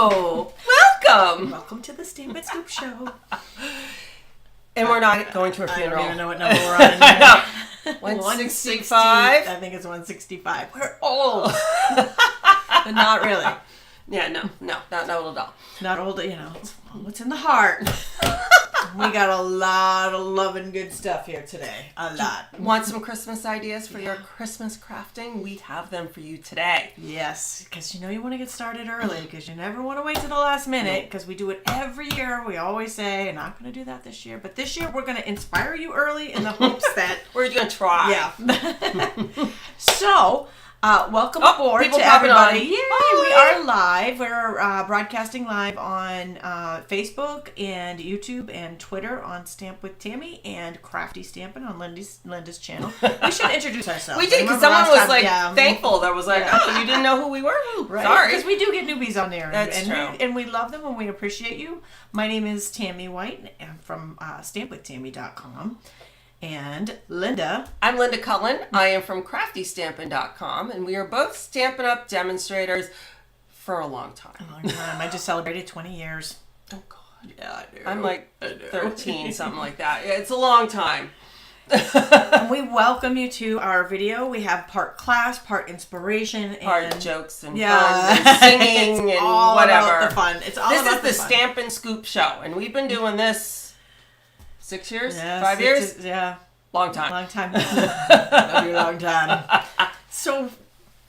Hello! Welcome! Welcome to the Stampin Scoop Show. And we're not going to a funeral. I don't even know what number we're on anymore. 165? I think it's 165. We're old. But not really. Yeah, no, not old at all. Not old, you know. It's what's in the heart. We got a lot of love and good stuff here today. A lot. Want some Christmas ideas for your Christmas crafting? We have them for you today. Yes, because you want to get started early because you never want to wait to the last minute because we do it every year. We always say, I'm not going to do that this year. But this year we're going to inspire you early in the hopes that... We're going to try. Yeah. So... welcome aboard to everybody. Yay! We are live. We're broadcasting live on Facebook and YouTube and Twitter on Stamp with Tammy and Crafty Stampin' on Linda's channel. We should introduce ourselves. We did because someone was thankful. That was like, oh, you didn't know who we were? Right. Sorry. Because we do get newbies on there. That's true. And we love them and we appreciate you. My name is Tammy White and I'm from stampwithtammy.com. And Linda. I'm Linda Cullen. I am from CraftyStampin.com, and we are both Stampin' Up! Demonstrators for a long time. A long time. I just celebrated 20 years. Oh, God. Yeah, I do. I'm like 13, something like that. Yeah, it's a long time. And we welcome you to our video. We have part class, part inspiration, part jokes and fun and singing and all whatever. About the fun. It's all this about is the Stampin' Scoop Show, and we've been doing this 6 years? Yeah, 5 years? Yeah. Long time. Long time. Love you, long time. So,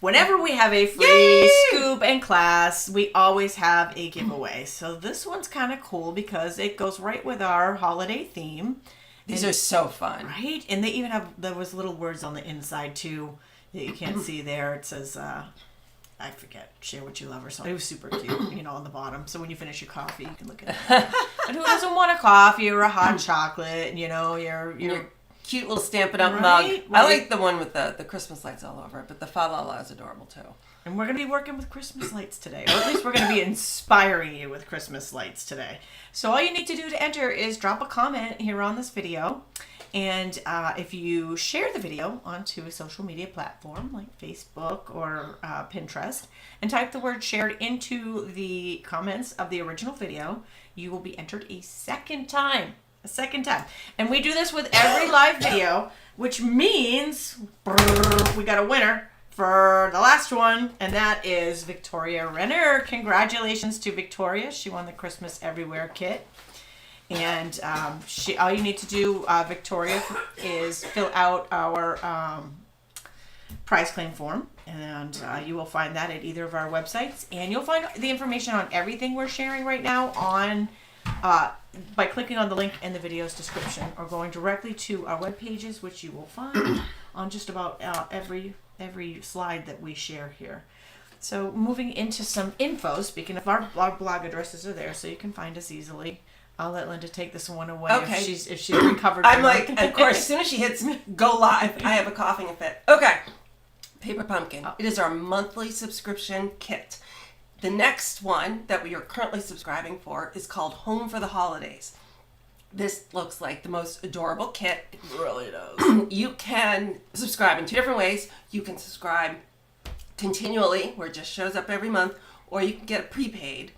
whenever we have a free scoop and class, we always have a giveaway. So, this one's kind of cool because it goes right with our holiday theme. These are so fun. Right? And they even have, there was little words on the inside, too, that you can't see there. It says, I forget, share what you love or something. It was super cute, on the bottom. So when you finish your coffee, you can look at it. And who doesn't want a coffee or a hot chocolate? Your cute little Stampin' Up! Right? mug. Right. I like the one with the Christmas lights all over it, but the fa la la is adorable too. And we're going to be working with Christmas lights today. Or at least we're going to be inspiring you with Christmas lights today. So all you need to do to enter is drop a comment here on this video. And if you share the video onto a social media platform like Facebook or Pinterest and type the word shared into the comments of the original video, you will be entered a second time. And we do this with every live video, which means we got a winner for the last one, and that is Victoria Renner. Congratulations to Victoria. She won the Christmas Everywhere kit. And all you need to do, Victoria, is fill out our prize claim form, and you will find that at either of our websites. And you'll find the information on everything we're sharing right now on by clicking on the link in the video's description or going directly to our web pages, which you will find on just about every slide that we share here. So moving into some info, speaking of our blog addresses are there, so you can find us easily. I'll let Linda take this one away if she's recovered. I'm like, of course, as soon as she hits go live, I have a coughing fit. Okay. Paper Pumpkin. It is our monthly subscription kit. The next one that we are currently subscribing for is called Home for the Holidays. This looks like the most adorable kit. It really does. You can subscribe in two different ways. You can subscribe continually, where it just shows up every month, or you can get it prepaid.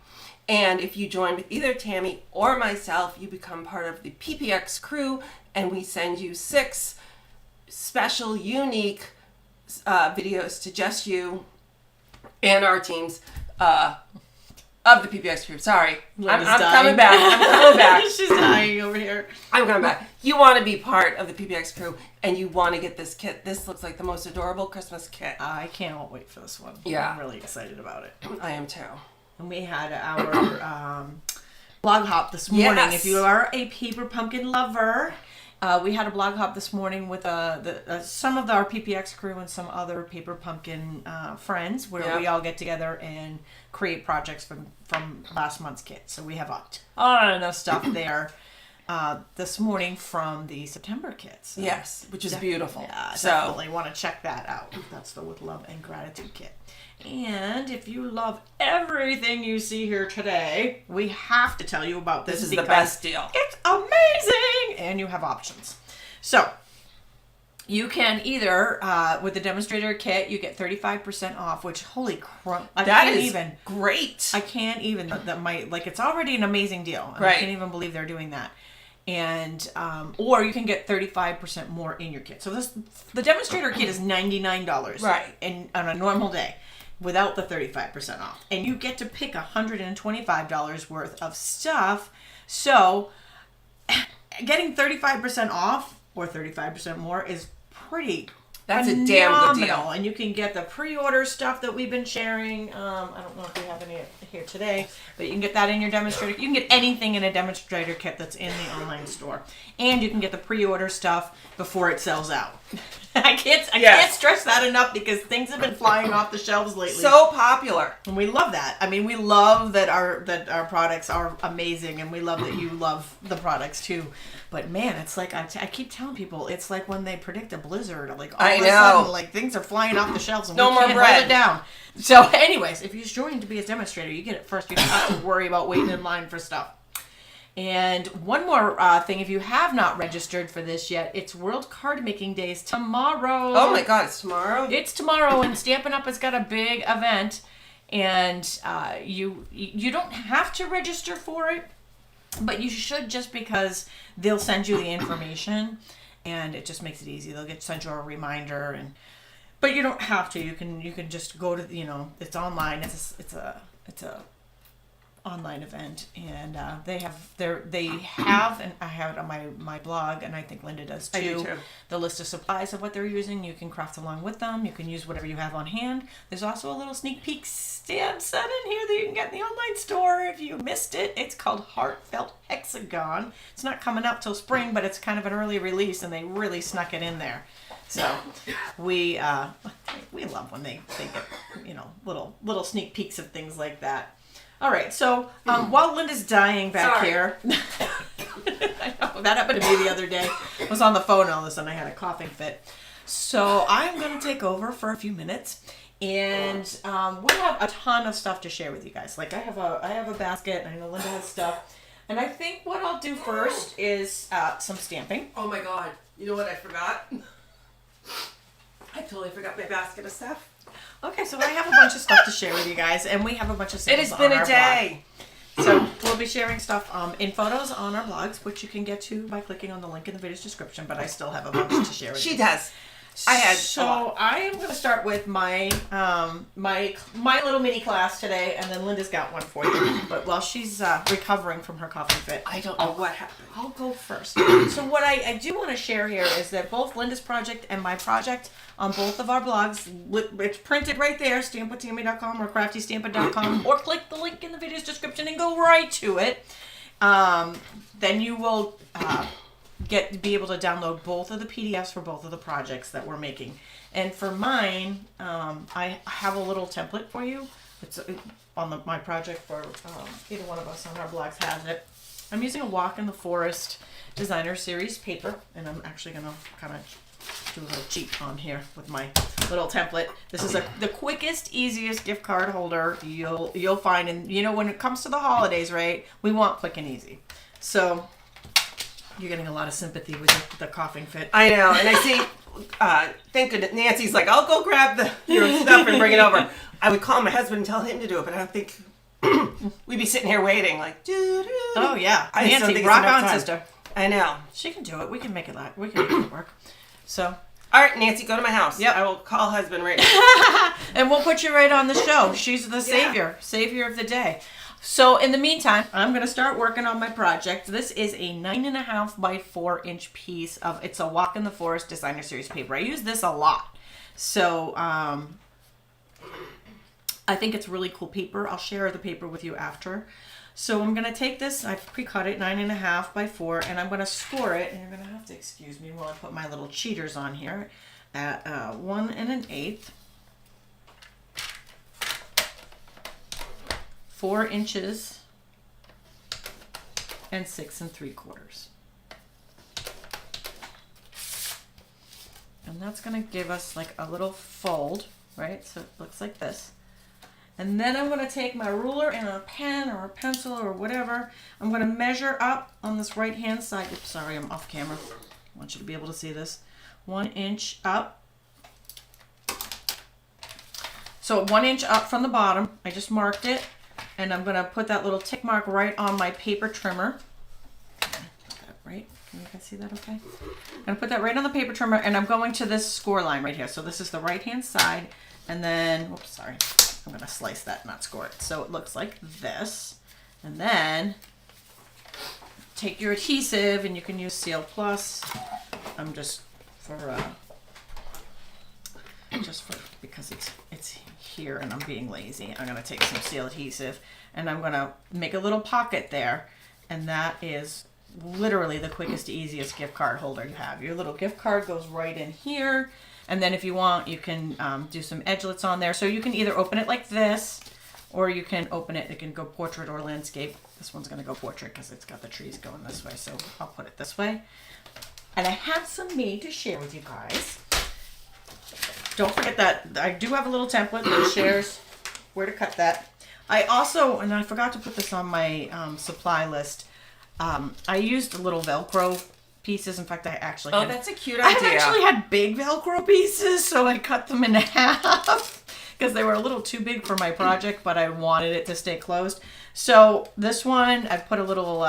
And if you join with either Tammy or myself, you become part of the PPX crew, and we send you 6 special, unique videos to just you and our teams of the PPX crew. Sorry. I'm coming back. She's dying over here. I'm coming back. You want to be part of the PPX crew, and you want to get this kit. This looks like the most adorable Christmas kit. I can't wait for this one. Yeah. I'm really excited about it. I am too. And we had our blog hop this morning. Yes. If you are a Paper Pumpkin lover, we had a blog hop this morning with some of our PPX crew and some other Paper Pumpkin friends where we all get together and create projects from last month's kit. So we have a ton of stuff there this morning from the September kits. So yes, which is beautiful. Yeah, definitely want to check that out. That's the With Love and Gratitude kit. And if you love everything you see here today, we have to tell you about this. This is the best deal. It's amazing! And you have options. So, You can either, with the Demonstrator kit, you get 35% off, which, holy crap, great. I can't even, it's already an amazing deal. Right. I can't even believe they're doing that. And, or you can get 35% more in your kit. So the Demonstrator kit is $99. Right. On a normal day, without the 35% off. And you get to pick $125 worth of stuff. So, getting 35% off, or 35% more, is pretty That's phenomenal. a damn good deal. And you can get the pre-order stuff that we've been sharing. I don't know if we have any here today, but you can get that in your Demonstrator. You can get anything in a Demonstrator kit that's in the online store. And you can get the pre-order stuff before it sells out. I can't stress that enough because things have been flying off the shelves lately. So popular. And we love that. I mean, we love that our products are amazing, and we love that you love the products too. But man, it's like I keep telling people, it's like when they predict a blizzard, like all of a sudden, like things are flying off the shelves and we can't hold it down. So, anyways, if you're joining to be a Demonstrator, you get it first. You don't have to worry about waiting in line for stuff. And one more thing, if you have not registered for this yet, it's World Card Making Days tomorrow. Oh my God, it's tomorrow? It's tomorrow, and Stampin' Up! Has got a big event, and you don't have to register for it, but you should, just because they'll send you the information, and it just makes it easy. They'll send you a reminder, but you don't have to. You can just go to, it's online. It's a online event, and they have, and I have it on my blog, and I think Linda does too. I do too. The list of supplies of what they're using. You can craft along with them. You can use whatever you have on hand. There's also a little sneak peek stamp set in here that you can get in the online store if you missed it. It's called Heartfelt Hexagon. It's not coming out till spring, but it's kind of an early release, and they really snuck it in there. So we love when they get little sneak peeks of things like that. All right, so while Linda's dying back here, I know, that happened to me the other day. I was on the phone and all of a sudden I had a coughing fit. So I'm going to take over for a few minutes, and we have a ton of stuff to share with you guys. Like I have a basket, and I know Linda has stuff. And I think what I'll do first is some stamping. Oh my God, you know what I forgot? I totally forgot my basket of stuff. Okay, so I have a bunch of stuff to share with you guys, and we have a bunch of sales. It has been a day. So we'll be sharing stuff in photos on our blogs, which you can get to by clicking on the link in the video's description, but I still have a bunch to share with you. She does. So I am going to start with my little mini class today, and then Linda's got one for you. But while she's recovering from her coughing fit, I don't know what happened. I'll go first. So what I do want to share here is that both Linda's project and my project on both of our blogs, it's printed right there, stampwithtammy.com or craftystampin.com, or click the link in the video's description and go right to it. Then you will be able to download both of the PDFs for both of the projects that we're making. And for mine, I have a little template for you. It's on my project for either one of us on our blogs has it. I'm using a Walk in the Forest Designer Series paper, and I'm actually going to kind of do a little cheat on here with my little template. This is the quickest, easiest gift card holder you'll find. And when it comes to the holidays, right, we want quick and easy. So you're getting a lot of sympathy with the coughing fit. I know, and I see, thank goodness, Nancy's like, I'll go grab your stuff and bring it over. I would call my husband and tell him to do it, but I don't think we'd be sitting here waiting like, doo-doo. Oh yeah, Nancy, rock on, sister. I know. She can do it. We can make it work. So. All right, Nancy, go to my house. Yep. I will call husband right now. And we'll put you right on the show. She's the savior of the day. So in the meantime, I'm going to start working on my project. This is a 9.5 by 4 inch piece of, it's a Walk in the Forest Designer Series paper. I use this a lot. So I think it's really cool paper. I'll share the paper with you after. So I'm going to take this, I've pre-cut it 9.5 by 4, and I'm going to score it, and you're going to have to excuse me while I put my little cheaters on here, at 1 1/8, 4 inches, and 6 3/4. And that's going to give us like a little fold, right? So it looks like this. And then I'm going to take my ruler and a pen or a pencil or whatever. I'm going to measure up on this right hand side. Oops, sorry, I'm off camera. I want you to be able to see this. 1 inch up. So 1 inch up from the bottom. I just marked it, and I'm gonna put that little tick mark right on my paper trimmer. Put that right. Can you guys see that okay? I'm gonna put that right on the paper trimmer, and I'm going to this score line right here. So this is the right hand side, and then, oops, sorry. I'm gonna slice that, not score it. So it looks like this. And then take your adhesive, and you can use Seal Plus. I'm just because it's here and I'm being lazy. I'm gonna take some seal adhesive, and I'm gonna make a little pocket there, and that is literally the quickest, easiest gift card holder you have. Your little gift card goes right in here, and then if you want, you can do some edgelets on there. So you can either open it like this, or you can open it. It can go portrait or landscape. This one's gonna go portrait because it's got the trees going this way, so I'll put it this way. And I have some made to share with you guys. Don't forget that I do have a little template that shares where to cut that. I also, and I forgot to put this on my supply list, I used a little Velcro pieces. In fact, I actually had, that's a cute idea. I actually had big Velcro pieces, so I cut them in half because they were a little too big for my project, but I wanted it to stay closed. So this one, I put a little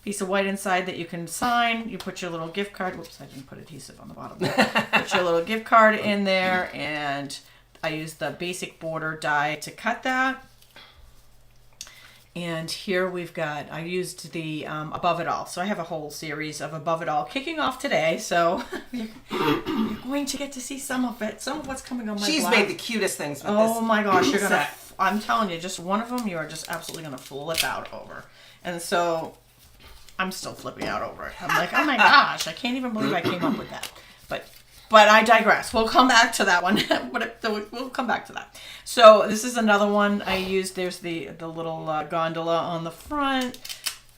piece of white inside that you can sign. You put your little gift card. Whoops, I didn't put adhesive on the bottom. Put your little gift card in there, and I used the basic border die to cut that. And here we've got, I used the Above It All. So I have a whole series of Above It All kicking off today. So you're going to get to see some of it. Some of what's coming on my blog. She's made the cutest things with this. Oh my gosh, you're going to, I'm telling you, just one of them, you are just absolutely going to flip out over. And so I'm still flipping out over it. I'm like, oh my gosh, I can't even believe I came up with that. But I digress. We'll come back to that one. We'll come back to that. So this is another one I used. There's the little gondola on the front.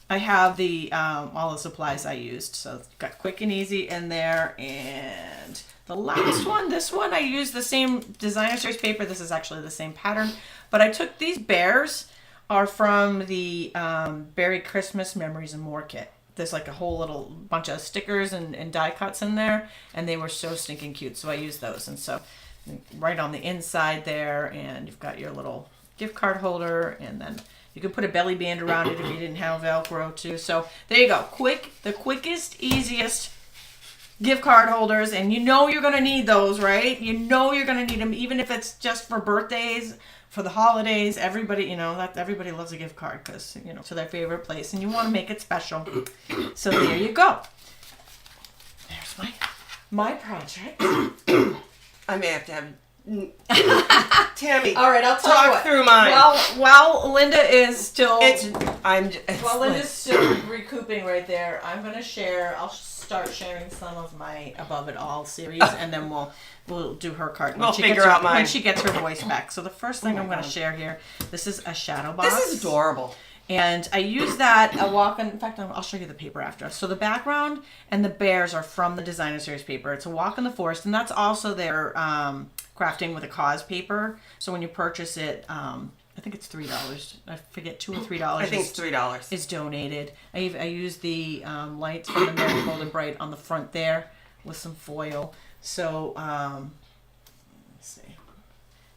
I have the all the supplies I used. So it's got quick and easy in there. And the last one, this one, I used the same designer series paper. This is actually the same pattern. But I took these bears are from the Berry Christmas Memories and More kit. There's like a whole little bunch of stickers and die cuts in there, and they were so stinking cute, so I used those. And so right on the inside there, and you've got your little gift card holder, and then you could put a belly band around it if you didn't have Velcro too. So there you go, the quickest, easiest gift card holders, and you know you're gonna need those, right? You know you're gonna need them, even if it's just for birthdays, for the holidays. Everybody, you know, that everybody loves a gift card because, you know, to their favorite place, and you want to make it special. So there you go. There's my project. I may have to have Tammy. All right, I'll talk through mine. While Linda is still Linda's still recouping right there, I'm gonna share. I'll start sharing some of my Above It All series, and then we'll do her card when she gets her voice back. So the first thing I'm going to share here, this is a shadow box. This is adorable. And I use that in fact, I'll show you the paper after. So the background and the bears are from the designer series paper. It's a walk in the forest, and that's also their crafting with a cause paper. So when you purchase it, I think it's $3. I forget, $2 or $3. I think it's $3. Is donated. I use the lights from the Marigold and Bright on the front there with some foil. So let's see.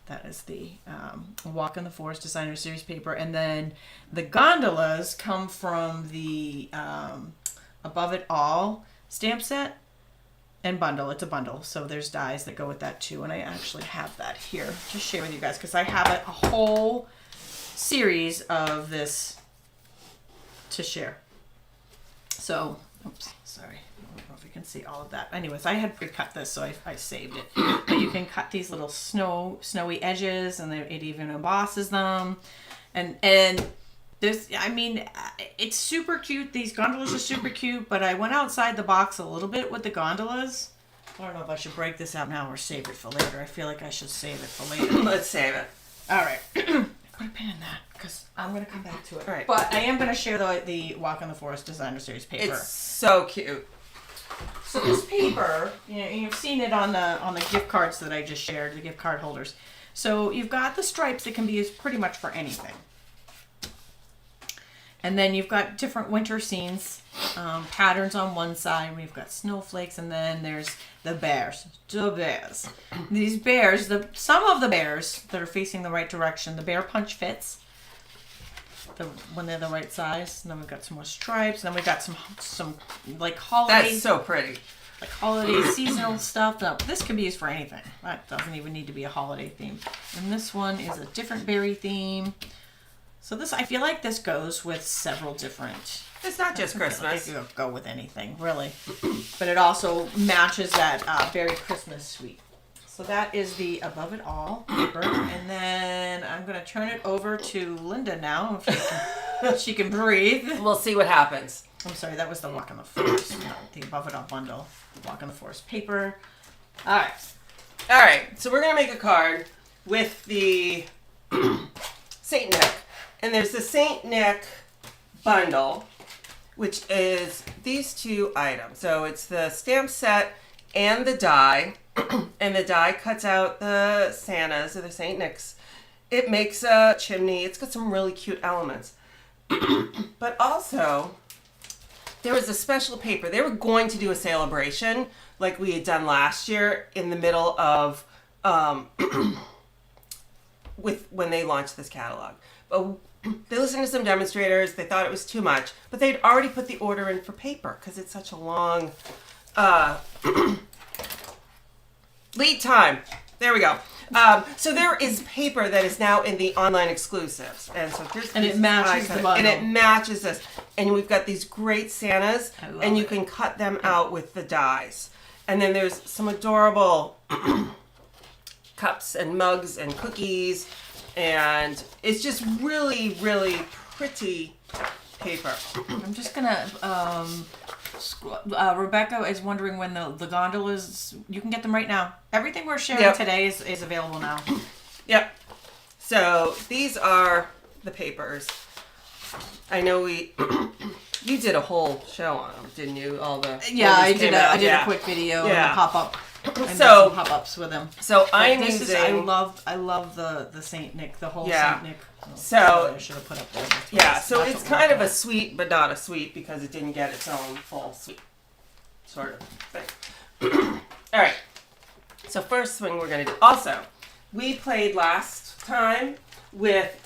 That is the Walk in the Forest Designer Series paper, and then the gondolas come from the Above It All stamp set and bundle. It's a bundle, so there's dies that go with that too, and I actually have that here to share with you guys because I have a whole series of this to share. So, oops, sorry. I don't know if you can see all of that. Anyways, I had pre-cut this, so I saved it. But you can cut these little snowy edges, and it even embosses them. And there's, I mean, it's super cute. These gondolas are super cute, but I went outside the box a little bit with the gondolas. I don't know if I should break this out now or save it for later. I feel like I should save it for later. Let's save it. All right. Put a pin in that because I'm going to come back to it. All right. But I am going to share the Walk in the Forest Designer Series paper. It's so cute. So this paper, you know, you've seen it on the gift cards that I just shared, the gift card holders. So you've got the stripes that can be used pretty much for anything. And then you've got different winter scenes, patterns on one side. We've got snowflakes, and then there's the bears. The bears. These bears, some of the bears that are facing the right direction, the bear punch fits when they're the right size. And then we've got some more stripes. And then we've got some like holiday. That's so pretty. Like holiday seasonal stuff. Now, this can be used for anything. That doesn't even need to be a holiday theme. And this one is a different berry theme. So this, I feel like this goes with several different. It's not just Christmas. You could go with anything, really. But it also matches that berry Christmas sweet. So that is the Above It All paper. And then I'm going to turn it over to Linda now. If she can breathe. We'll see what happens. I'm sorry, that was the Walk in the Forest. No, the Above It All bundle. Walk in the Forest paper. All right. So we're going to make a card with the Saint Nick. And there's the Saint Nick bundle, which is these two items. So it's the stamp set and the die. And the die cuts out the Santas or the Saint Nicks. It makes a chimney. It's got some really cute elements. But also, there was a special paper. They were going to do a celebration like we had done last year in the middle of when they launched this catalog. But they listened to some demonstrators. They thought it was too much. But they'd already put the order in for paper because it's such a long lead time. There we go. So there is paper that is now in the online exclusives, and so here's and it matches the bundle. And it matches this, and we've got these great Santas, and you can cut them out with the dies. And then there's some adorable cups and mugs and cookies, and it's just really, really pretty paper. I'm just gonna. Rebecca is wondering when the gondolas. You can get them right now. Everything we're sharing today is available now. Yep. So these are the papers. I know you did a whole show on them, didn't you? I did a quick video and a pop up. So pop ups with them. So I'm using. I love the Saint Nick, the whole Yeah. Saint Nick. So I should have put up there. Yeah, so it's kind of a sweet, but not a sweet because it didn't get its own full sweet sort of thing. All right. So first thing we're going to do. Also, we played last time with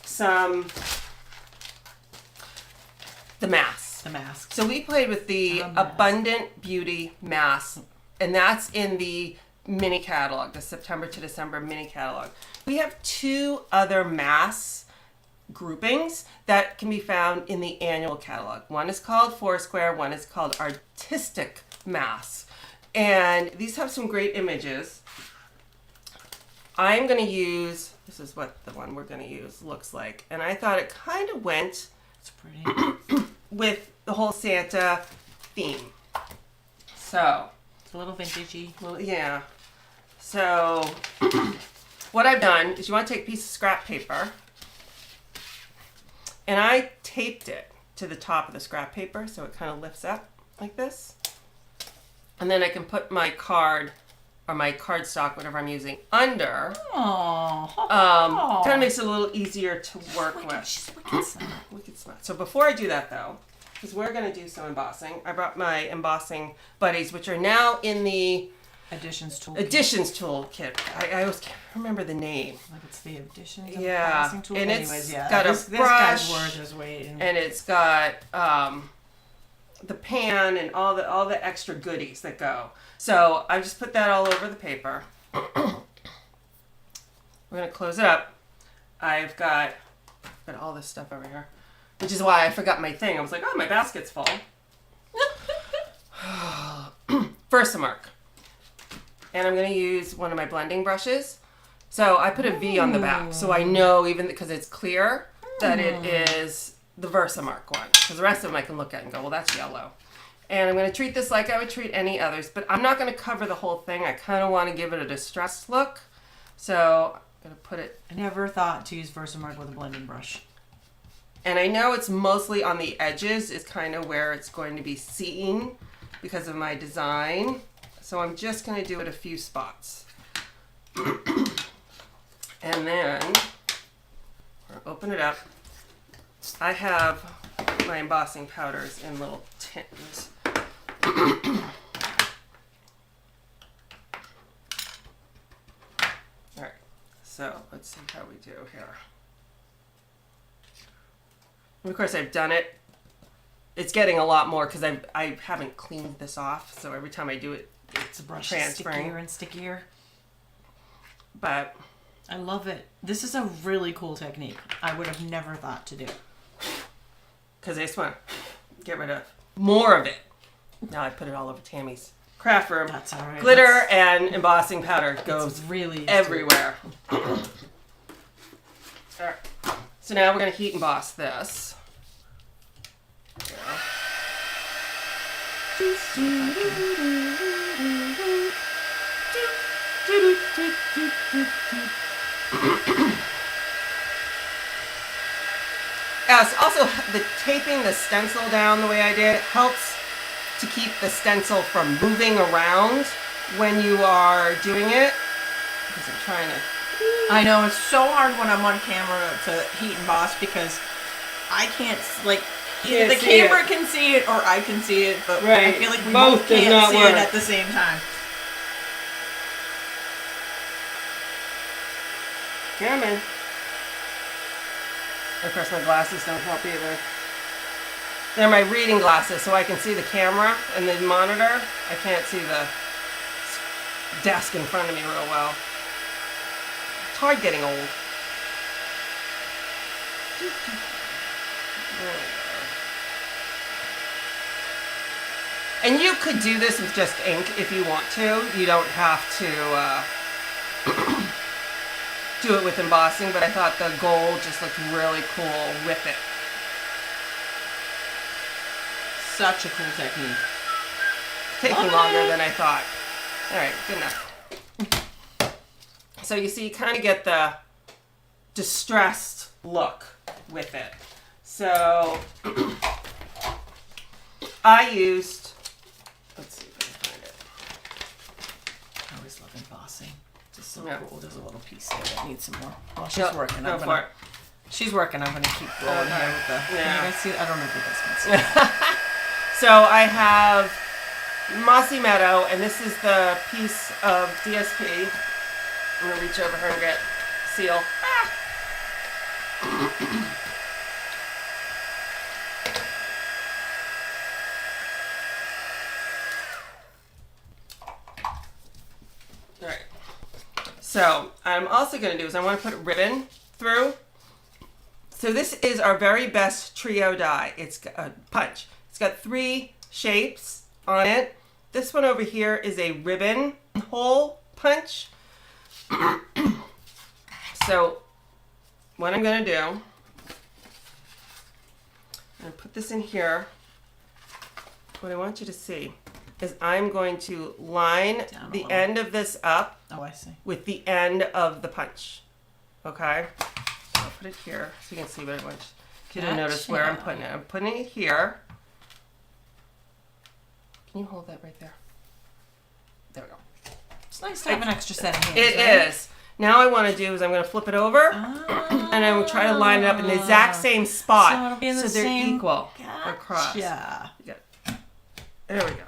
the masks. The masks. So we played with the Abundant Beauty mask, and that's in the mini catalog, the September to December mini catalog. We have two other masks groupings that can be found in the annual catalog. One is called Foursquare, one is called Artistic Masks. And these have some great images. I'm going to use, this is what the one we're going to use looks like. And I thought it kind of went it's pretty with the whole Santa theme. So, it's a little vintagey. Well, yeah. So, what I've done is you want to take a piece of scrap paper, and I taped it to the top of the scrap paper so it kind of lifts up like this. And then I can put my card or my cardstock, whatever I'm using, under. Aww. Kind of makes it a little easier to work with. She's wicked smart. Wicked smart. So before I do that though, because we're going to do some embossing, I brought my embossing buddies, which are now in the Additions toolkit. I always can't remember the name. Like it's the additions embossing tool. And anyways, it's got this guy's worth his weight. And it's got the pan and all the extra goodies that go. So I just put that all over the paper. We're gonna close it up. I've got all this stuff over here, which is why I forgot my thing. I was like, oh, my basket's full. Versamark. And I'm going to use one of my blending brushes. So I put a V on the back, so I know, even because it's clear, that it is the Versamark one. Because the rest of them I can look at and go, well, that's yellow. And I'm going to treat this like I would treat any others, but I'm not going to cover the whole thing. I kind of want to give it a distressed look. So I'm going to put it... I never thought to use Versamark with a blending brush. And I know it's mostly on the edges is kind of where it's going to be seen because of my design. So I'm just going to do it a few spots. And then, open it up. I have my embossing powders in little tins. Alright, so let's see how we do here. And of course I've done it. It's getting a lot more because I haven't cleaned this off, so every time I do it, it's The brush is transferring. stickier and stickier. But I love it. This is a really cool technique. I would have never thought to do. because I just want to get rid of more of it. Now I put it all over Tammy's craft room. That's all right. Glitter and embossing powder goes really everywhere. All right. So now we're going to heat emboss this. Yes, also the taping the stencil down the way I did helps to keep the stencil from moving around when you are doing it. Because I'm trying to... I know, it's so hard when I'm on camera to heat emboss because I can't, like, either the camera can see it or I can see it, but I feel like we both can't see it at the same time. Come in. Of course, my glasses don't help either. They're my reading glasses, so I can see the camera and the monitor. I can't see the desk in front of me real well. It's hard getting old. There we go. And you could do this with just ink if you want to. You don't have to do it with embossing, but I thought the gold just looked really cool with it. Such a cool technique. Taking longer than I thought. All right, good enough. So you see, you kind of get the distressed look with it. So I used, let's see if I can find it. I always love embossing. It's so Yeah. cool. There's a little piece there that needs some more. While she's Yep, working, go for it. She's working. I'm gonna keep rolling here with the. Yeah. Can you guys see it? I don't know if you guys can see it. So I have Mossy Meadow, and this is the piece of DSP. I'm gonna reach over her and get seal. Ah! All right. So I'm also gonna do is I want to put ribbon through. So this is our very best trio die. It's a punch. It's got 3 shapes on it. This one over here is a ribbon hole punch. So what I'm going to do, I'm going to put this in here. What I want you to see is I'm going to line Down a the little. end of this up Oh, I see. with the end of the punch. Okay? I'll put it here so you can see what I want you to notice where I'm putting it. I'm putting it here. Can you hold that right there? There we go. It's nice to have an extra set of hands. It is. Now I want to do is I'm going to flip it over and I will try to line it up in the exact same spot So it'll be in the they're same- equal across. Yeah. There we go.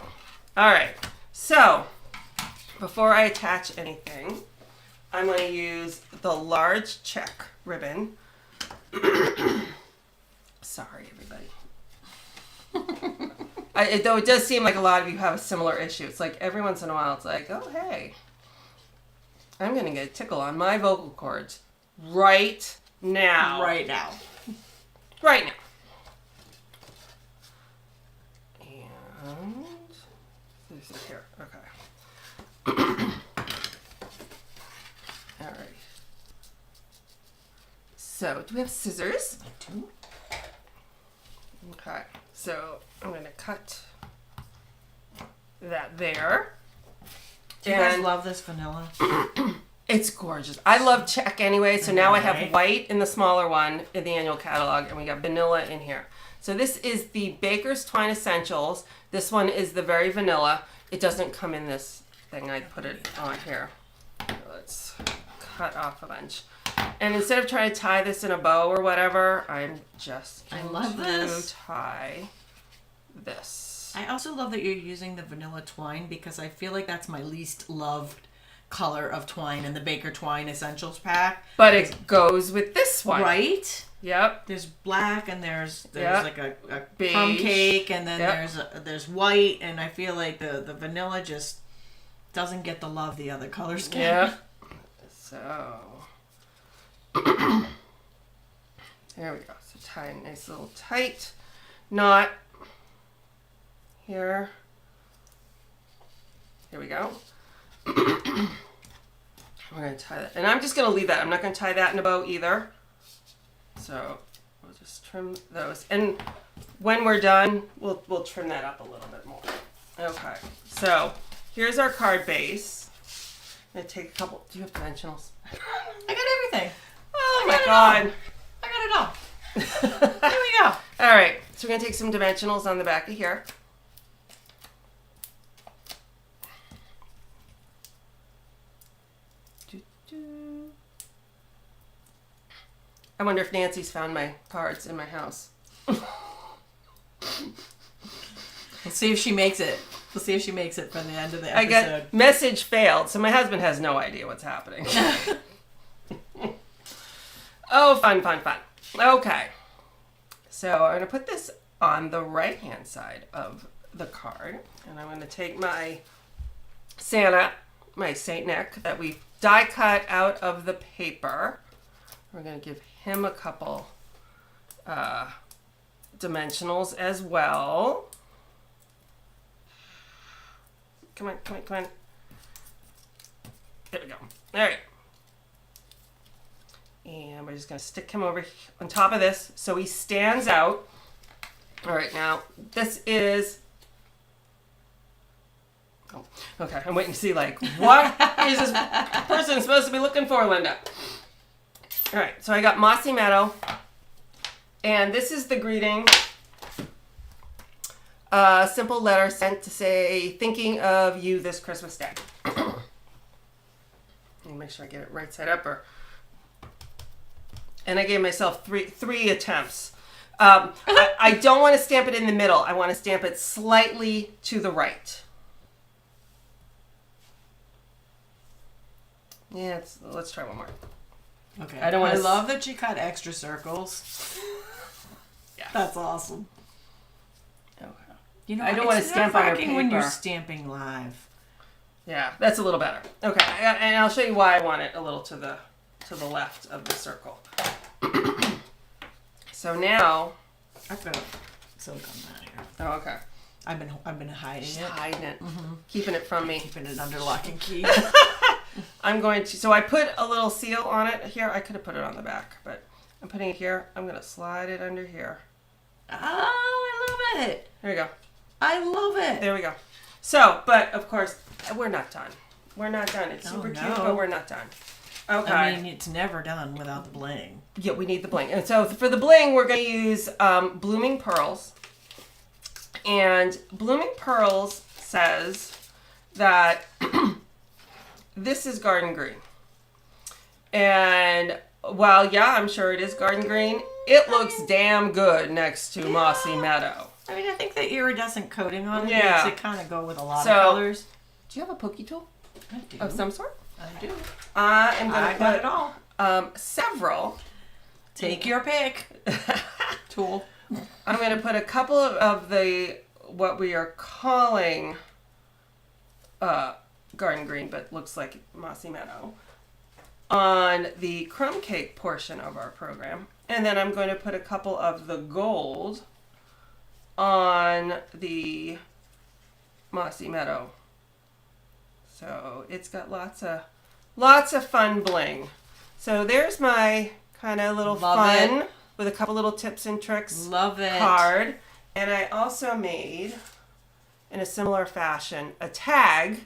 All right. So before I attach anything, I'm going to use the large check ribbon. Sorry, everybody. Though it does seem like a lot of you have a similar issue. It's like every once in a while it's like, oh, hey, I'm going to get a tickle on my vocal cords right now. Right now. Right now. And this is here. Okay. All right. So, do we have scissors? I do. Okay. So, I'm going to cut that there. Do you guys love this vanilla? It's gorgeous. I love check anyway, so now I have right? white in the smaller one in the annual catalog, and we got vanilla in here. So this is the Baker's Twine Essentials. This one is the very vanilla. It doesn't come in this thing. I put it on here. Let's cut off a bunch. And instead of trying to tie this in a bow or whatever, I'm just I going love to this. tie this. I also love that you're using the vanilla twine because I feel like that's my least loved color of twine in the Baker Twine Essentials pack. But it goes with this one. Right? Yep. There's black and there's Yep. like a Beige. crumb cake and then Yep. there's white, and I feel like the vanilla just doesn't get the love the other colors get. Yeah. So there we go. So tie a nice little tight knot here. Here we go. We're going to tie that. And I'm just going to leave that. I'm not going to tie that in a bow either. So we'll just trim those. And when we're done, we'll trim that up a little bit more. Okay. So here's our card base. I'm going to take a couple. Do you have dimensionals? I got everything. Oh my God. I got it all. There we go. All right. So we're going to take some dimensionals on the back of here. I wonder if Nancy's found my cards in my house. Let's see if she makes it. We'll see if she makes it from the end of the I episode. got message failed, so my husband has no idea what's happening. Oh, fun, fun, fun. Okay. So I'm going to put this on the right-hand side of the card. And I'm going to take my Santa, my Saint Nick, that we die cut out of the paper. We're going to give him a couple dimensionals as well. Come on, come on, come on. There we go. All right. And we're just going to stick him over on top of this so he stands out. All right, now this is... Oh, okay, I'm waiting to see, like, what is this person supposed to be looking for, Linda? All right, so I got Mossy Meadow. And this is the greeting. A simple letter sent to say, thinking of you this Christmas Day. Let me make sure I get it right side up. And I gave myself three attempts. I don't want to stamp it in the middle. I want to stamp it slightly to the right. Yeah, let's try one more. Okay. I don't want I to love that you cut extra circles. Yeah. That's awesome. Okay. You know, I don't want to stamp on her paper. when you're stamping live. Yeah, that's a little better. Okay, and I'll show you why I want it a little to the left of the circle. So now, I've got silk on that here. oh, okay. I've been hiding She's it. hiding it, keeping it from me. Keeping it under lock and key. I'm going to, so I put a little seal on it here. I could have put it on the back, but I'm putting it here. I'm going to slide it under here. Oh, I love it. There we go. I love it. There we go. So, but of course, we're not done. We're not done. It's super cute, but we're not done. Okay. I mean, it's never done without the bling. Yeah, we need the bling. And so for the bling, we're going to use Blooming Pearls. And Blooming Pearls says that this is garden green. And while, yeah, I'm sure it is garden green, it looks damn good next to Mossy Meadow. I mean, I think the iridescent coating on it Yeah. makes it kind of go with a lot of colors. Do you have a pokey tool I do. of some sort? I do. I am going I to got it put all. several. Take your pick. Tool. I'm going to put a couple of the, what we are calling garden green, but looks like Mossy Meadow, on the crumb cake portion of our program. And then I'm going to put a couple of the gold on the Mossy Meadow. So it's got lots of fun bling. So there's my kind of little fun with a couple little tips and tricks card. And I also made, in a similar fashion, a tag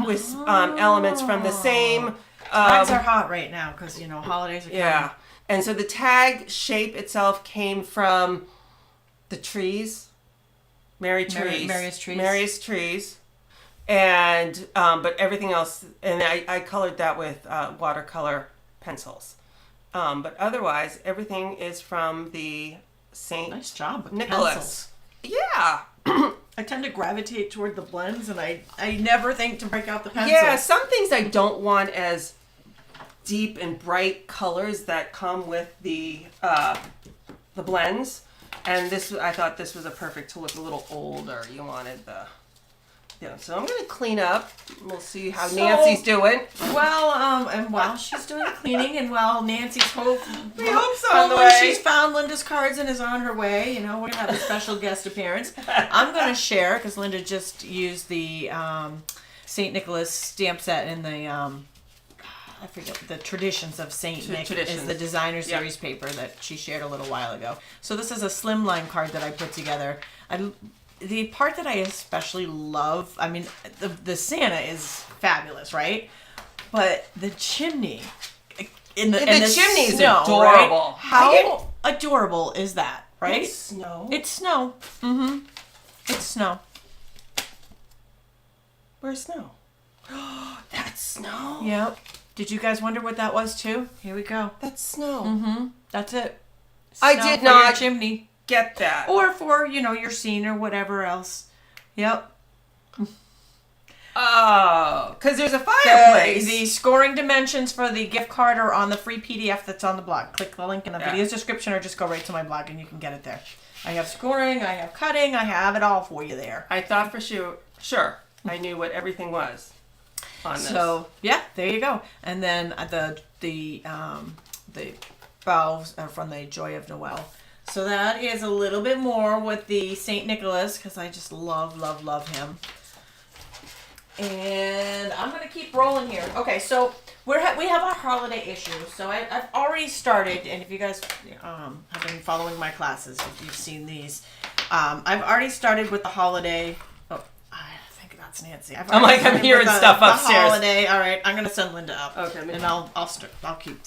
with elements from the same. Tags are hot right now because, you know, holidays are coming. Yeah. And so the tag shape itself came from the trees. Mary's trees. And, but everything else, and I colored that with watercolor pencils. But otherwise, everything is from the Saint Nice job with Nicholas. pencils. Yeah. I tend to gravitate toward the blends, and I never think to break out the pencils. Yeah, some things I don't want as deep and bright colors that come with the blends. And this, I thought this was a perfect to look a little older. You wanted the, so I'm gonna clean up. We'll see how Nancy's doing. Well, and while she's doing the cleaning, and while Nancy's hopefully she's found Linda's cards and is on her way, we're gonna have a special guest appearance. I'm gonna share because Linda just used the Saint Nicholas stamp set in the I forget the Traditions of Saint Nick is the designer series paper that she shared a little while ago. So this is a slimline card that I put together. The part that I especially love, I mean, the Santa is fabulous, right? But the chimney, the chimney is snow, adorable. Right? How adorable is that, right? It's snow. It's snow. Mm-hmm. It's snow. Where's snow? That's snow. Yep. Did you guys wonder what that was too? Here we go. That's snow. Mm-hmm. That's it. I Snow did for not your chimney. Get that. Or for, your scene or whatever else. Yep. Oh, because there's a fireplace. The scoring dimensions for the gift card are on the free PDF that's on the blog. Click the link in the video's description or just go right to my blog and you can get it there. I have scoring, I have cutting, I have it all for you there. I thought for sure I knew what everything was on this. So, yeah, there you go. And then the bows are from the Joy of Noel. So that is a little bit more with the St. Nicholas because I just love him. And I'm going to keep rolling here. Okay, so we have our holiday issue. So I've already started, and if you guys have been following my classes, if you've seen these, I've already started with the holiday. Oh, I think that's Nancy. I'm hearing stuff upstairs. The holiday. All right, I'm going to send Linda up. Okay. And I'll keep.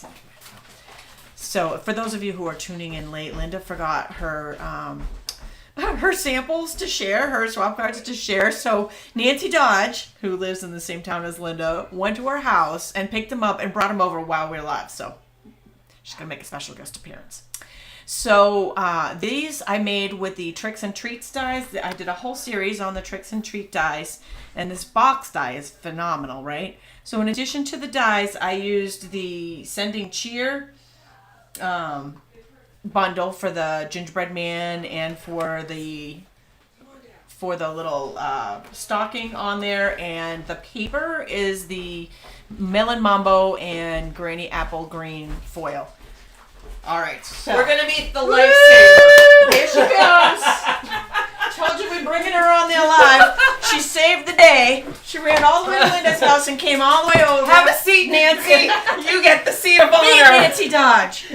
So for those of you who are tuning in late, Linda forgot her samples to share, her swap cards to share. So Nancy Dodge, who lives in the same town as Linda, went to her house and picked them up and brought them over while we were live. So she's going to make a special guest appearance. So these I made with the Tricks and Treats dies. I did a whole series on the Tricks and Treat dies. And this box die is phenomenal, right? So in addition to the dies, I used the Sending Cheer bundle for the gingerbread man and for the little stocking on there, and the paper is the Melon Mambo and Granny Apple Green foil. All right, so we're gonna meet the lifesaver. Here she comes. Told you we'd bringing her on there live. She saved the day. She ran all the way to Linda's house and came all the way over. Have a seat, Nancy. You get the seat of honor. Meet Nancy Dodge.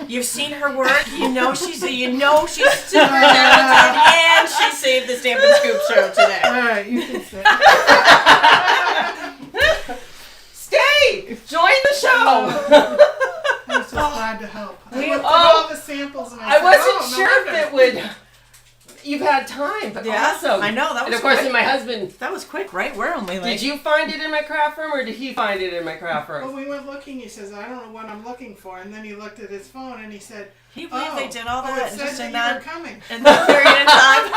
You've seen her work. You know she's super talented, and she saved the Stampin Scoop Show today. All right, you can sit. Stay. Join the show. I'm so glad to help. I We- looked at all the samples and I said, wasn't no sure wonder. if it would. You've had time, but Yeah, awesome. I know, that And was of course, quick. then my husband. That was quick, right? We're only like... Did you find it in my craft room, or did he find it in my craft Well, room? we went looking. He says, I don't know what I'm looking for. And then he looked at his phone and he said, Can you believe they did all it that said just that in you that, were coming. in that period of time?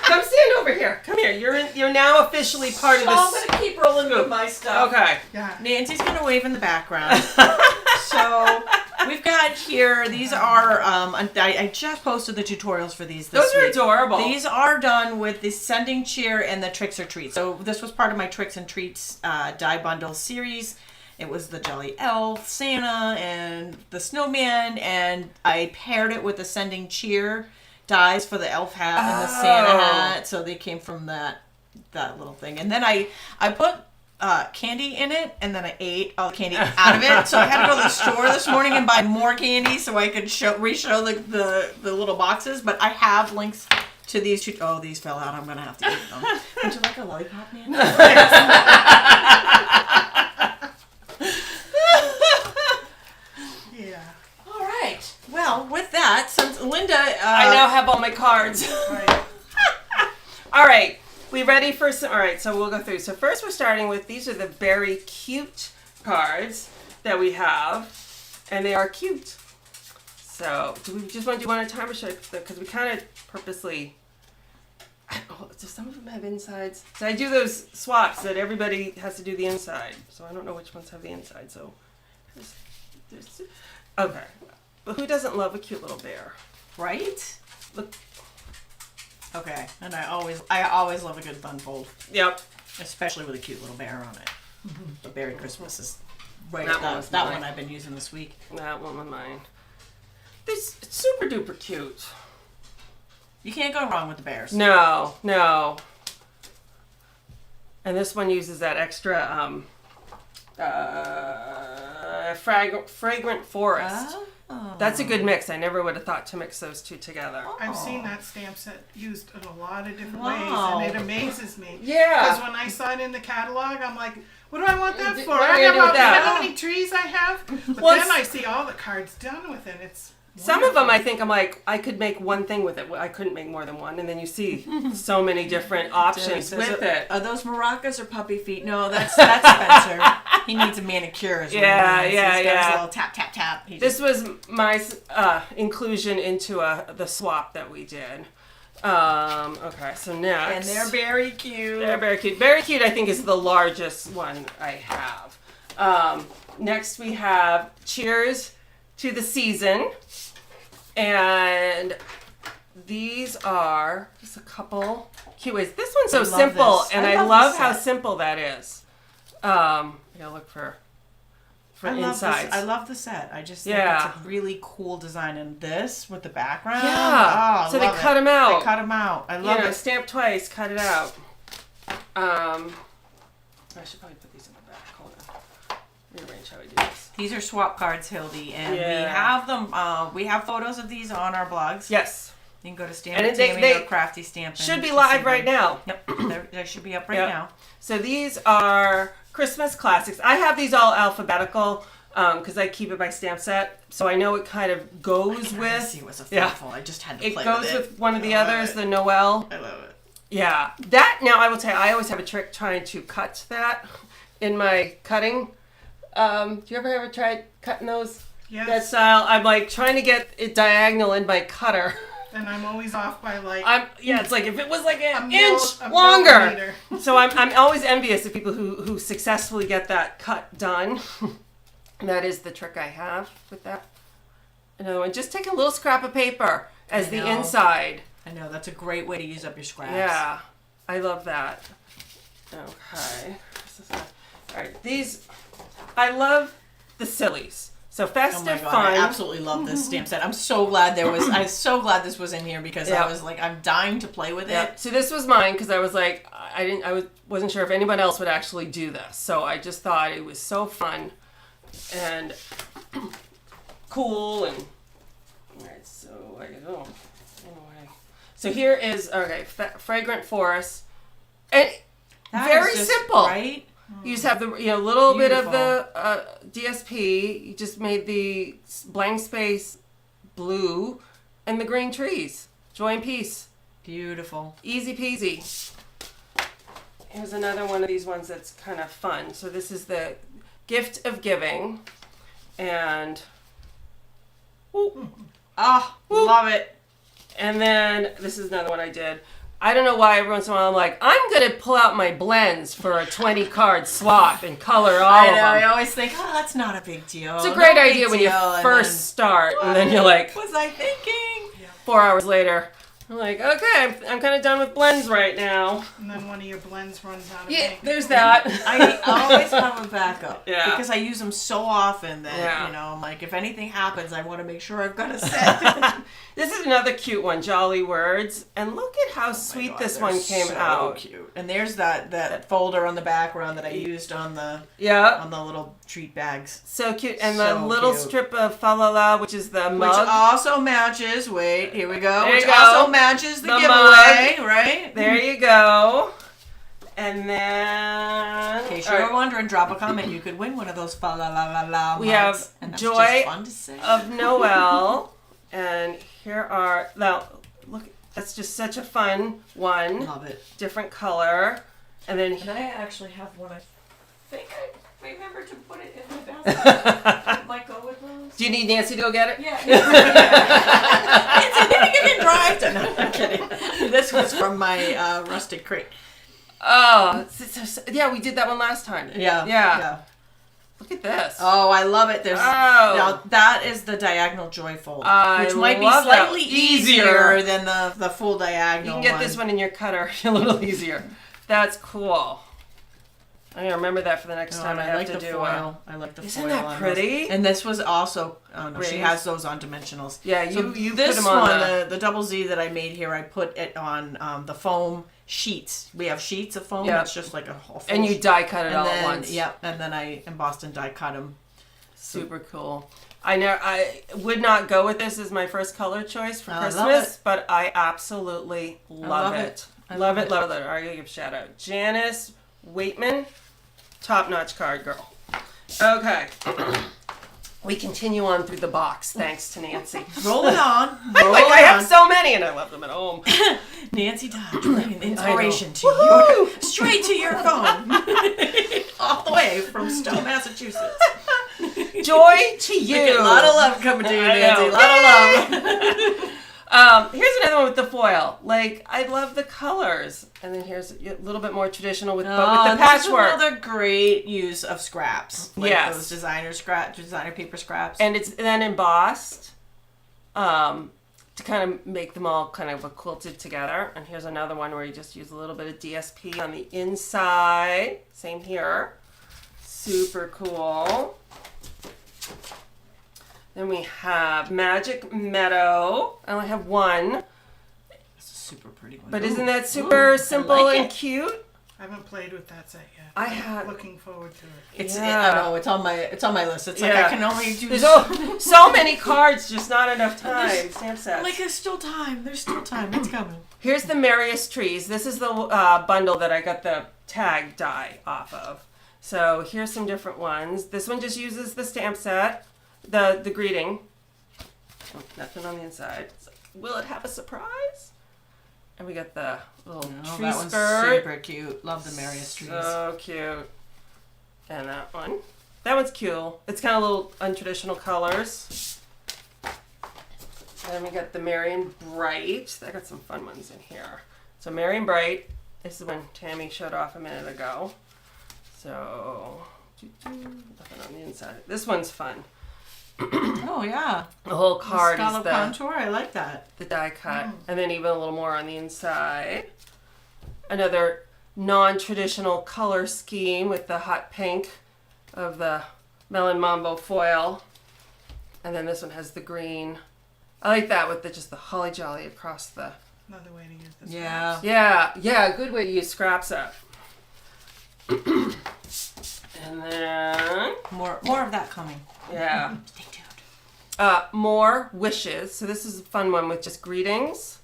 Come stand over here. Come here. You're now officially part of So I'm this. going to keep rolling with my stuff. Okay. Yeah. Nancy's going to wave in the background. So we've got here, these are, I just posted the tutorials for these this Those are week. adorable. These are done with the Sending Cheer and the Tricks or Treats. So this was part of my Tricks and Treats die bundle series. It was the Jolly Elf, Santa, and the Snowman, and I paired it with the Sending Cheer dies for the elf hat and the Santa hat. So they came from that little thing. And then I put candy in it, and then I ate all the candy out of it. So I had to go to the store this morning and buy more candy so I could re-show the little boxes. But I have links to these two. Oh, these fell out. I'm going to have to eat them. Would you like a lollipop, man? Yeah. All right. Well, with that, since Linda... I now have all my cards. Right. All right. We ready for some? All right. So we'll go through. So first we're starting with, these are the very cute cards that we have, and they are cute. So, do we just want to do one at a time, or should I? Because we kind of purposely. Oh, do some of them have insides? So I do those swaps that everybody has to do the inside. So I don't know which ones have the inside. So, okay. But who doesn't love a cute little bear? Right? Look. Okay. And I always love a good fun fold. Yep. Especially with a cute little bear on it. The Berry Christmas is right. That one I've been using this week. That one was mine. It's super duper cute. You can't go wrong with the bears. No. And this one uses that extra fragrant forest. Oh. That's a good mix. I never would have thought to mix those two together. I've seen that stamp set used in a lot of different Wow. ways, and it amazes me. Yeah. Because when I saw it in the catalog, I'm like, what do I want that for? What am I I gonna do with that? how many trees I have. But Well, then I see all the cards done with it. It's Some of them I think I'm like, I could make one thing with it. I couldn't make more than one. And then you see so many different options with it. Are those maracas or puppy feet? No, that's Spencer. He needs a manicure. Is what Yeah, he needs. yeah, He's got his yeah. little tap, tap, tap. He This was my inclusion into the swap that we did. Okay, so next. and they're very cute. They're very cute. Very cute, I think, is the largest one I have. Next we have Cheers to the Season. And these are just a couple cute ways. This one's so I love simple, this. and I I love love this how set. simple that is. I gotta look for I love insides. this. I love the set. I just think Yeah. it's a really cool design. And this with the background. Yeah. Oh, So they love cut it. 'em out. They cut them out. I love it. Stamp twice, cut it out. I should probably put these in the back. Hold on. Rearrange how I do this. These are swap cards, Hildy, and Yeah. we have them. We have photos of these on our blogs. Yes. You can go to And Stampin' they- Tammy they or Crafty Stampin'. Should be to live see right them. now. Yep, they should be up right Yep. now. So these are Christmas classics. I have these all alphabetical because I keep it by stamp set, so I know it kind of goes with. See what's a Yeah. thoughtful. I just had to It play goes with it. with one of the I love others, it. the Noel. I love it. Yeah, that now I will tell you, I always have a trick trying to cut that in my cutting. Do you ever try cutting those? yes. That style. I'm like trying to get it diagonal in my cutter. And I'm always off by like It's like if it was like an mil- inch a longer. millimeter. So I'm always envious of people who successfully get that cut done. And that is the trick I have with that. Another one, just take a little scrap of paper as the know. inside. I know that's a great way to use up your scraps. Yeah, I love that. Okay. All right, these, I love the sillies. So Oh my festive god, fun. I absolutely love this stamp set. I'm so glad I'm so glad this was in here because Yeah. I was like, I'm dying to play with Yeah. it. So this was mine because I was like, wasn't sure if anyone else would actually do this. So I just thought it was so fun and cool and. All right, so anyway. So here is fragrant forest, and That very is just simple. right? You just have the little bit of Beautiful. the DSP. You just made the blank space blue and the green trees. Joy and peace. Beautiful. Easy peasy. Here's another one of these ones that's kind of fun. So this is the gift of giving, and Love it. and then this is another one I did. I don't know why every once in a while I'm like, I'm gonna pull out my blends for a 20 card swap and color all I of know. I them. always think, oh, that's not a big deal. It's a great No big idea when you deal. And first start, and then you're like, what was I thinking? 4 hours later, I'm like, okay, I'm kind of done with blends right now. And then one of your blends runs out of Yeah, ink. there's that. I always have a backup. Yeah. Because I use them so often that, Yeah. I'm like, if anything happens, I want to make sure I've got a set. This is another cute one, Jolly Words. And look at how Oh sweet my God, this they're one came so out. Cute. And there's that folder on the background that I used on the Yeah, little treat bags. so cute. And So the little cute. strip of fa la la, which is the Which mug. also matches, wait, here we go. There Which you go. also matches the The giveaway, right? There you go. And then In case you all were right, wondering, drop a comment. You could win one of those fa la la la la We mugs. have And that's Joy just fun to say. of Noel. And here are, now, look, that's just such a fun one. Love it. Different color. And then And I actually have one. I think remember to put it in the basket. It might go with those. Do you need Nancy to go get it? Yeah. Nancy, then you can drive to. No, I'm kidding. This was from my rustic crate. Oh, yeah, we did that one last time. Yeah. Look at this. Oh, I love it. There's now that is the diagonal joyfold, which might be slightly easier than the full diagonal. You can get this one in your cutter a little easier. That's cool. I'm gonna remember that for the next time I have to do foil. I like the foil. Isn't that pretty? And this was also she has those on dimensionals. Yeah, you put this them on one the double Z that I made here. I put it on the foam sheets. We have sheets of foam. That's just like a whole. And you die cut it all at once. Yeah, and then I embossed and die cut them. Super cool. I would not go with this as my first color choice for Christmas, but I absolutely love it. Love it. All right, I'm gonna give a shout out. Janice Waitman, top-notch card girl. Okay. We continue on through the box, thanks to Nancy. Roll it on. I have so many, and I love them at home. Nancy Dodge, bringing inspiration to you. Straight to your phone. All the way from Stowe, Massachusetts. Joy to you. A lot of love coming to you, Nancy. A lot of love. Here's another one with the foil. Like, I love the colors. And then here's a little bit more traditional but with the patchwork. This is another great use of scraps. Like yes. those designer paper scraps. And it's then embossed to kind of make them all kind of quilted together. And here's another one where you just use a little bit of DSP on the inside. Same here. Super cool. Then we have Magic Meadow. I only have one. That's a super pretty one. But isn't that super simple like and it. cute? I haven't played with that set yet. I'm looking forward to it. I know it's on my list. It's like I can only do. There's so many cards, just not enough time. Stamp sets. Like there's still time. There's still time. It's coming. Here's the Merriest Trees. This is the bundle that I got the tag die off of. So here's some different ones. This one just uses the stamp set, the greeting. Oh, nothing on the inside. It's like, will it have a surprise? And we got the little tree that skirt. One's super cute. Love the Merriest Trees. So cute. And that one. That one's cute. It's kind of little untraditional colors. And then we got the Marion Bright. I got some fun ones in here. So Marion Bright. This is one Tammy showed off a minute ago. So nothing on the inside. This one's fun. Oh yeah. The whole card the is scallop contour. I like that. The die cut, and then even a little more on the inside. Another non-traditional color scheme with the hot pink of the Melon Mambo foil, and then this one has the green. I like that with just the holly jolly across the. Another way to use this. Yeah. Yeah. Good way to use scraps up. And then more of that coming. Yeah. Stay tuned. More wishes. So this is a fun one with just greetings.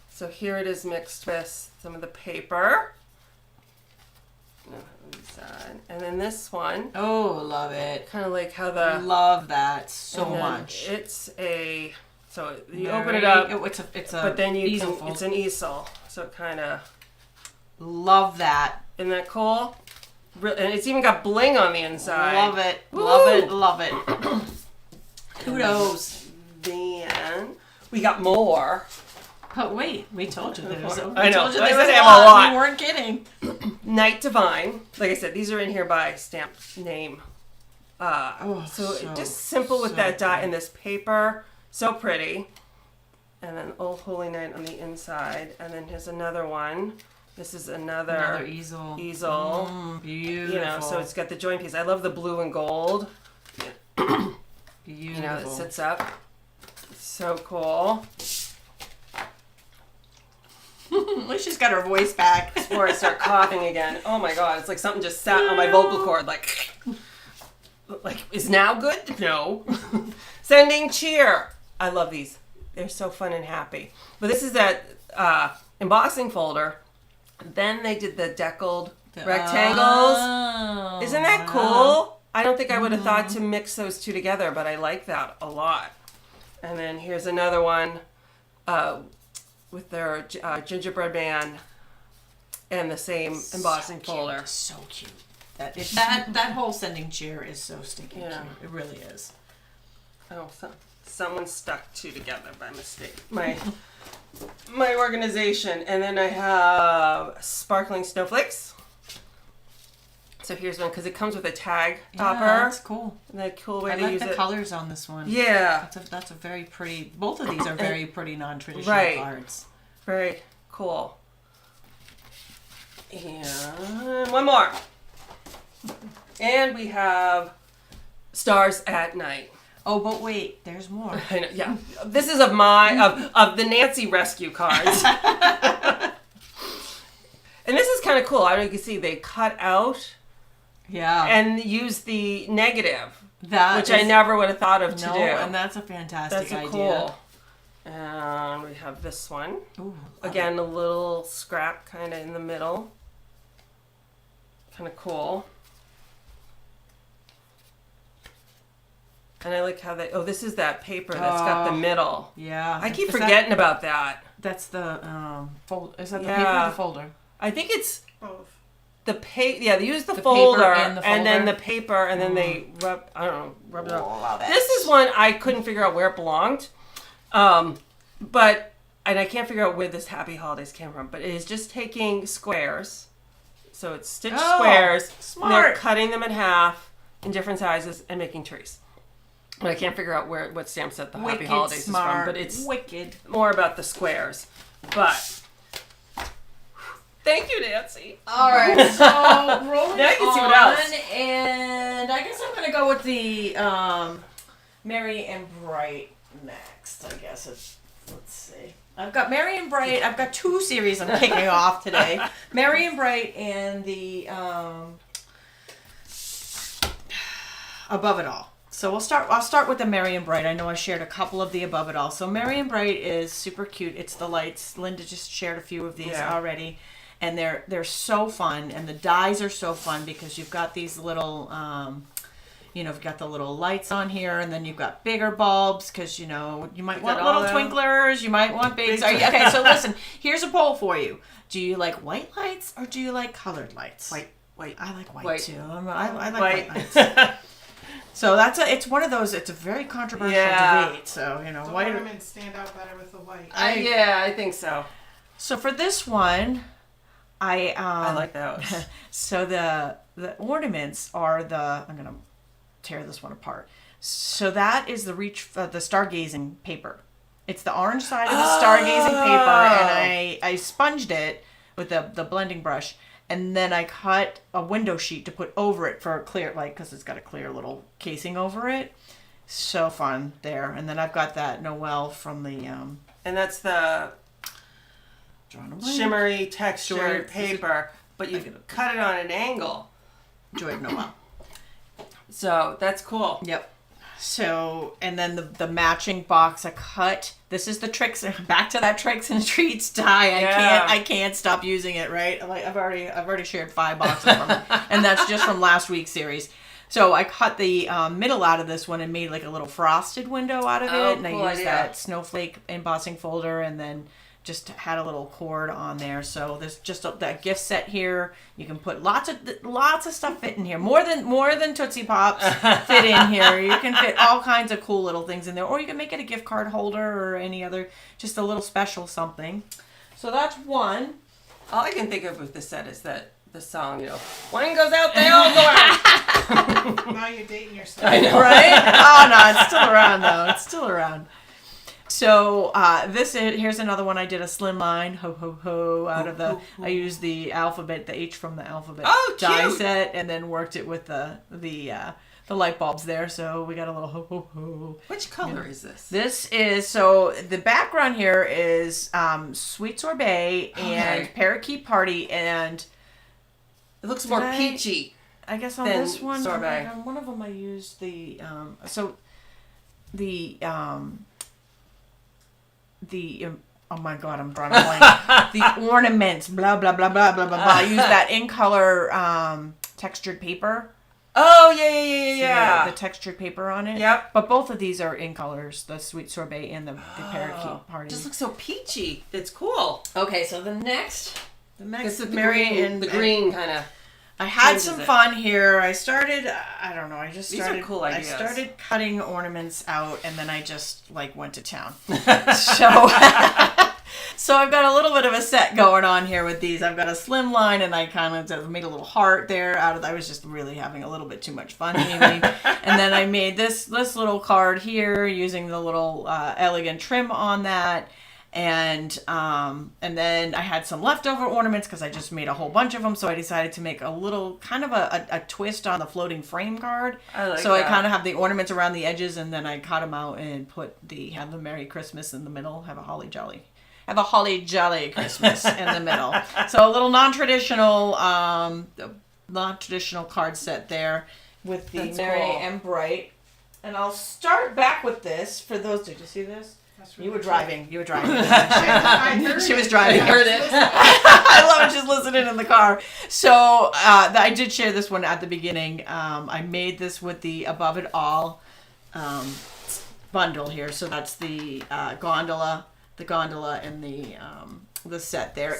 So here it is mixed with some of the paper. And then this one. Oh, love it. Kind of like how the. Love that so much. It's a. So you open it up. It's a. But then you easel can. fold. It's an easel. So it kind of. Love that. Isn't that cool? And it's even got bling on the inside. Love it. Woo! Love it. Kudos. Then we got more. But wait, we told you there was a I know. Told you I there said was I have a a lot. We weren't kidding. Night Divine. Like I said, these are in here by stamp name. So just simple with that die and this paper. So pretty. And then Old Holy Night on the inside. And then here's another one. This is another easel. Beautiful. You know, so it's got the joint piece. I love the blue and gold. Beautiful. You know, it sits up. It's so cool. At least she's got her voice back. Before I start coughing again. Oh my god, it's like something just sat on my vocal cord. Like, is now good? No. Sending cheer. I love these. They're so fun and happy. But this is that embossing folder. Then they did the deckled rectangles. Oh, Isn't that cool? I don't think I would have thought to mix those two together, but I like that a lot. And then here's another one with their gingerbread man and the same embossing folder. So cute. That whole sending chair is so stinking Yeah. cute. It really is. Oh, someone stuck two together by mistake. My organization. And then I have sparkling snowflakes. So here's one because it comes with a tag topper. Yeah, that's cool. And a cool way I to like use the it. colors on this one. Yeah. That's a very pretty. Both of these are very pretty non-traditional Right. cards. Very cool. And one more. And we have Stars at Night. Oh, but wait, there's more. I know, yeah. This is of the Nancy rescue cards. And this is kind of cool. I don't know if you can see they cut out Yeah. and use the negative, That which I is- never would have thought of to No, do. and that's a fantastic That's a idea. cool. And we have this one. Ooh, Again, a little scrap kind of in the middle. Kind of cool. And I like how this is that paper that's got the middle. yeah. I keep Is that- forgetting about that. That's the fold. Is that the Yeah. paper or the folder? I think it's Both. the yeah, they use the paper folder and the then folder? the paper and then they rub it up. Love it. This is one I couldn't figure out where it belonged. But I can't figure out where this Happy Holidays came from, but it is just taking squares. So it's stitched squares. smart. And they're cutting them in half in different sizes and making trees. But I can't figure out what stamp set the Happy Holidays smart. is from, but it's wicked. more about the squares. But thank you, Nancy. All right, so rolling Now you can see what on, else. and I guess I'm gonna go with the Merry and Bright next. I guess let's see. I've got Merry and Bright. I've got two series I'm kicking off today. Merry and Bright and the Above It All. So I'll start with the Merry and Bright. I know I shared a couple of the Above It All. So Merry and Bright is super cute. It's the lights. Linda just shared a few of these already. And they're so fun, and the dies are so fun because you've got these little, you've got the little lights on here, and then you've got bigger bulbs because you might want little twinklers, you might want big. Okay, so listen, here's a poll for you: do you like white lights or do you like colored lights? White. I like white, White. too. I like white lights. So it's one of those. It's a very controversial debate. So The white. ornaments stand out better with the white. I think so. So for this one. I like those. So the ornaments are I'm gonna tear this one apart. So that is the stargazing paper. It's the orange side of the stargazing paper, and I sponged it with the blending brush, and then I cut a window sheet to put over it for a clear, because it's got a clear little casing over it. So fun there, and then I've got that Noel from the And that's the shimmery textured paper, but you cut it on an angle. Joy of Noel. So that's cool. Yep. So, and then the matching box I cut. This is the tricks. Back to that tricks and treats die. I can't stop using it. Right. Like I've already shared 5 boxes from it, and that's just from last week's series. So I cut the middle out of this one and made like a little frosted window out of it, and cool I used idea. that snowflake embossing folder, and then just had a little cord on there. So there's just that gift set here. You can put lots of stuff fit in here. More than Tootsie Pops fit in here. You can fit all kinds of cool little things in there, or you can make it a gift card holder or any other, just a little special something. So that's one. All I can think of with this set is that the song, one goes out, they all go out. Now you're dating yourself. I know. Right? Oh no, it's still around though. It's still around. So here's another one. I did a slim line, ho ho ho, out of the. I used the alphabet, the H from the alphabet die cute. set, and then worked it with the light bulbs there. So we got a little ho ho ho. Which color is this? This is the background here is Sweet Sorbet and Parakeet Party, and It looks more peachy. I guess on than this one, sorbet. on one of them I used the oh my god, I'm drawing a blank. The ornaments, blah blah blah blah blah blah blah. I used that in color textured paper. Oh yeah. The textured paper on it. Yep. But both of these are in colors, the Sweet Sorbet and the Parakeet Party. Just looks so peachy. It's cool. Okay, so the next This is Mary the green kind of. I had changes some it. fun here. I started, I don't know, I just These are started. cool ideas. I started cutting ornaments out, and then I just like went to town. So, so I've got a little bit of a set going on here with these. I've got a slim line, and I kind of made a little heart there out of. I was just really having a little bit too much fun, Amy. And then I made this little card here using the little elegant trim on that. And then I had some leftover ornaments because I just made a whole bunch of them. So I decided to make a little kind of a twist on the floating frame card. I like so that. I kind of have the ornaments around the edges, and then I cut them out and have a Merry Christmas in the middle. Have a holly jolly Christmas in the middle. So a little non-traditional card set there with the That's Merry cool. and Bright. And I'll start back with this for those. Did you see this? Really You were cool. driving. I heard She was it. driving. I Heard was it. listening. I love it. She's listening in the car. So I did share this one at the beginning. I made this with the Above It All bundle here. So that's the gondola, and the set there.